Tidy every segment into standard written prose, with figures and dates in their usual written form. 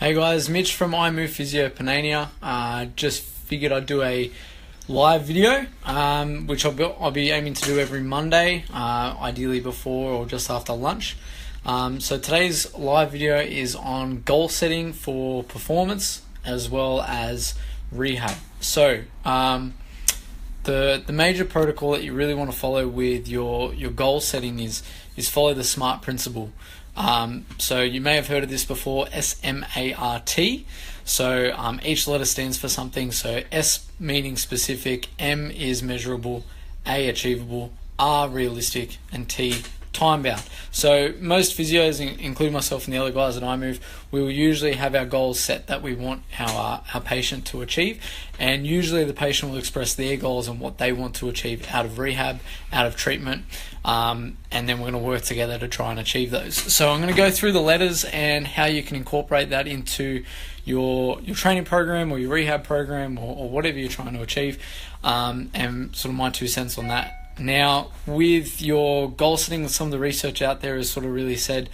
Hey guys, Mitch from Physiotherapy. Just figured I'd do a live video, which I'll be aiming to do every Monday, ideally before or just after lunch. So today's live video is on goal setting for performance as well as rehab. So the major protocol that you really want to follow with your goal setting is follow the SMART principle. So you may have heard of this before, SMART. So each letter stands for something. So S meaning specific, M is measurable, A achievable, R realistic, and T time bound. So most physios, including myself and the other guys at iMove, we will usually have our goals set that we want our patient to achieve, and usually the patient will express their goals and what they want to achieve out of rehab, out of treatment, and then we're going to work together to try and achieve those. So I'm going to go through the letters and how you can incorporate that into your training program or your rehab program or whatever you're trying to achieve, and sort of my 2 cents on that. Now, with your goal setting, some of the research out there has sort of really said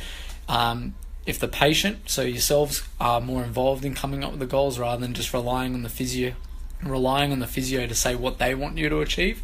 if the patient, so yourselves, are more involved in coming up with the goals rather than just relying on the physio to say what they want you to achieve,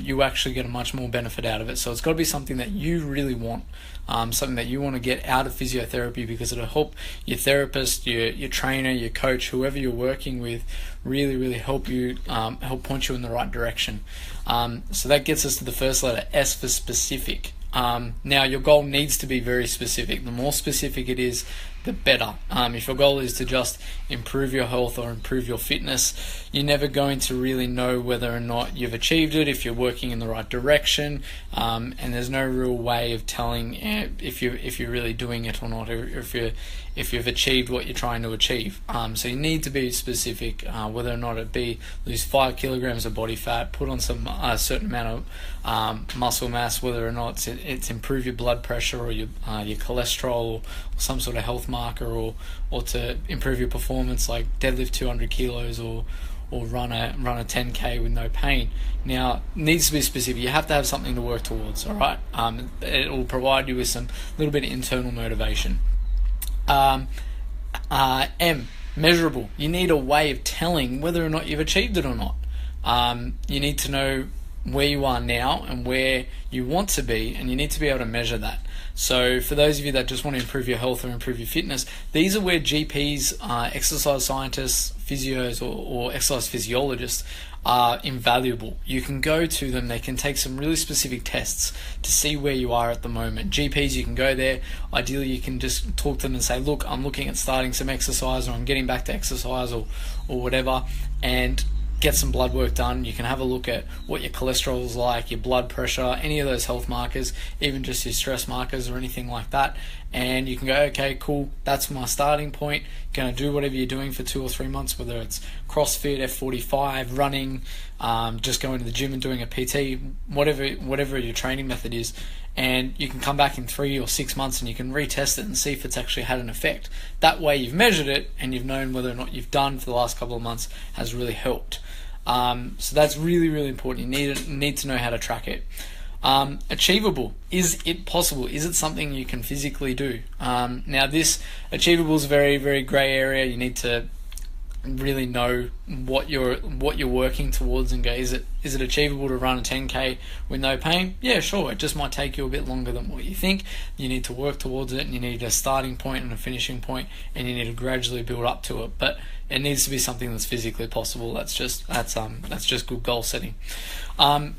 you actually get a much more benefit out of it. So it's got to be something that you really want, something that you want to get out of physiotherapy, because it'll help your therapist, your trainer, your coach, whoever you're working with, really help you, help point you in the right direction. So that gets us to the first letter, S for specific. Now your goal needs to be very specific. The more specific it is, the better. If your goal is to just improve your health or improve your fitness, you're never going to really know whether or not you've achieved it, if you're working in the right direction, and there's no real way of telling if you're really doing it or not, or if you've achieved what you're trying to achieve. So you need to be specific, whether or not it be lose 5 kilograms of body fat, put on a certain amount of muscle mass, whether or not it's improve your blood pressure or your cholesterol or some sort of health marker, or to improve your performance like deadlift 200 kilos or run a 10k with no pain. Now, it needs to be specific. You have to have something to work towards, all right? It will provide you with some little bit of internal motivation. M, measurable. You need a way of telling whether or not you've achieved it or not. You need to know where you are now and where you want to be, and you need to be able to measure that. So for those of you that just want to improve your health or improve your fitness, these are where GPs, exercise scientists, physios, or exercise physiologists are invaluable. You can go to them, they can take some really specific tests to see where you are at the moment. GPs, you can go there, ideally you can just talk to them and say, look, I'm looking at starting some exercise, or I'm getting back to exercise, or whatever, and get some blood work done. You can have a look at what your cholesterol is like, your blood pressure, any of those health markers, even just your stress markers or anything like that, and you can go, okay, cool, that's my starting point. Going to do whatever you're doing for 2 or 3 months, whether it's CrossFit, F45, running, just going to the gym and doing a PT, whatever your training method is, and you can come back in 3 or 6 months and you can retest it and see if it's actually had an effect. That way you've measured it and you've known whether or not you've done for the last couple of months has really helped. So that's really important. You need to know how to track it. Achievable. Is it possible? Is it something you can physically do? Now this achievable is a very grey area. You need to really know what you're working towards and go, is it achievable to run a 10k with no pain? Yeah, sure. It just might take you a bit longer than what you think. You need to work towards it, and you need a starting point and a finishing point, and you need to gradually build up to it. But it needs to be something that's physically possible. That's just good goal setting.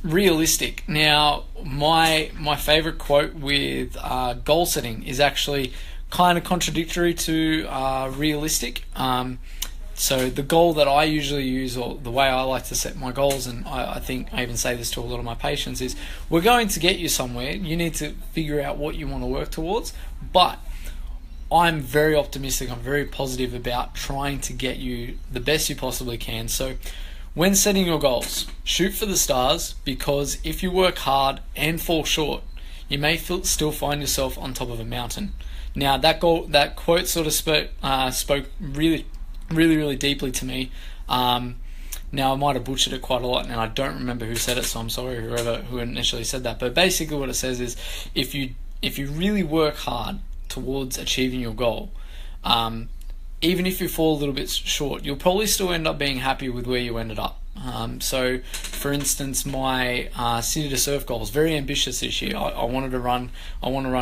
Realistic. Now, my favorite quote with goal setting is actually kind of contradictory to realistic. So the goal that I usually use, or the way I like to set my goals, and I think I even say this to a lot of my patients, is we're going to get you somewhere. You need to figure out what you want to work towards, but I'm very optimistic, I'm very positive about trying to get you the best you possibly can. So when setting your goals, shoot for the stars, because if you work hard and fall short, you may still find yourself on top of a mountain. Now that quote sort of spoke really deeply to me. Now I might have butchered it quite a lot, and I don't remember who said it, so I'm sorry who initially said that. But basically what it says is, if you really work hard towards achieving your goal, even if you fall a little bit short, you'll probably still end up being happy with where you ended up. So, for instance, my City to Surf goal is very ambitious this year. I want to run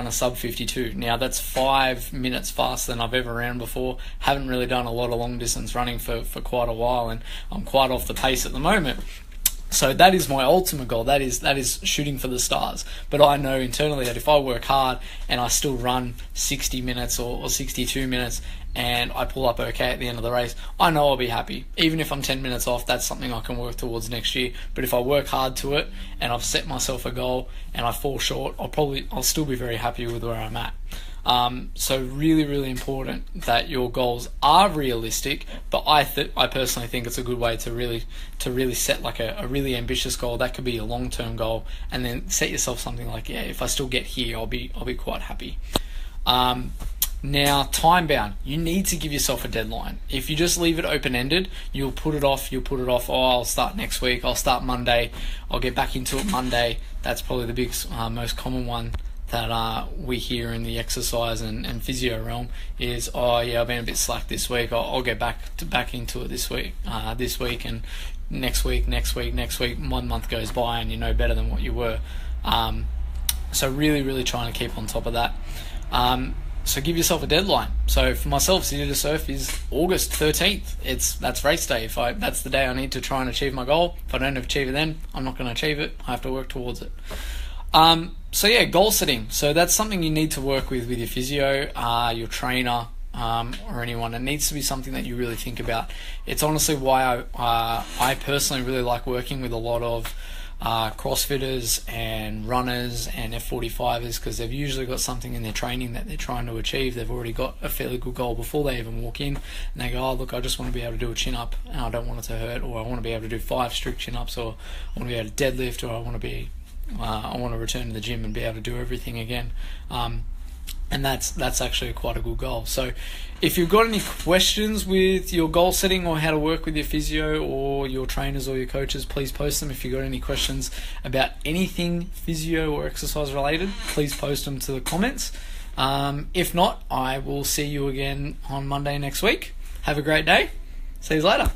a sub 52. Now that's 5 minutes faster than I've ever ran before. Haven't really done a lot of long distance running for quite a while, and I'm quite off the pace at the moment. So that is my ultimate goal. That is shooting for the stars. But I know internally that if I work hard and I still run 60 minutes or 62 minutes and I pull up okay at the end of the race, I know I'll be happy. Even if I'm 10 minutes off, that's something I can work towards next year. But if I work hard to it and I've set myself a goal and I fall short, I'll still be very happy with where I'm at. So really, really important that your goals are realistic, but I personally think it's a good way to really set like a really ambitious goal. That could be a long-term goal, and then set yourself something like, if I still get here, I'll be quite happy. Now, time bound, you need to give yourself a deadline. If you just leave it open-ended, you'll put it off. Oh, I'll start next week. I'll start Monday. I'll get back into it Monday. That's probably the biggest, most common one that we hear in the exercise and physio realm is, I've been a bit slack this week. I'll get back into it this week, and next week. 1 month goes by and you know better than what you were. So really, really trying to keep on top of that. So give yourself a deadline. So for myself, City to Surf is August 13th. That's race day. That's the day I need to try and achieve my goal. If I don't achieve it then, I'm not going to achieve it. I have to work towards it. So yeah, goal setting. So that's something you need to work with your physio, your trainer, or anyone. It needs to be something that you really think about. It's honestly why I personally really like working with a lot of CrossFitters and runners and F45ers, because they've usually got something in their training that they're trying to achieve. They've already got a fairly good goal before they even walk in, and they go, look, I just want to be able to do a chin up and I don't want it to hurt, or I want to be able to do 5 strict chin ups, or I want to be able to deadlift, or I want to return to the gym and be able to do everything again. And that's actually quite a good goal. So if you've got any questions with your goal setting or how to work with your physio or your trainers or your coaches, please post them. If you've got any questions about anything physio or exercise related, please post them to the comments. If not, I will see you again on Monday next week. Have a great day. See you later.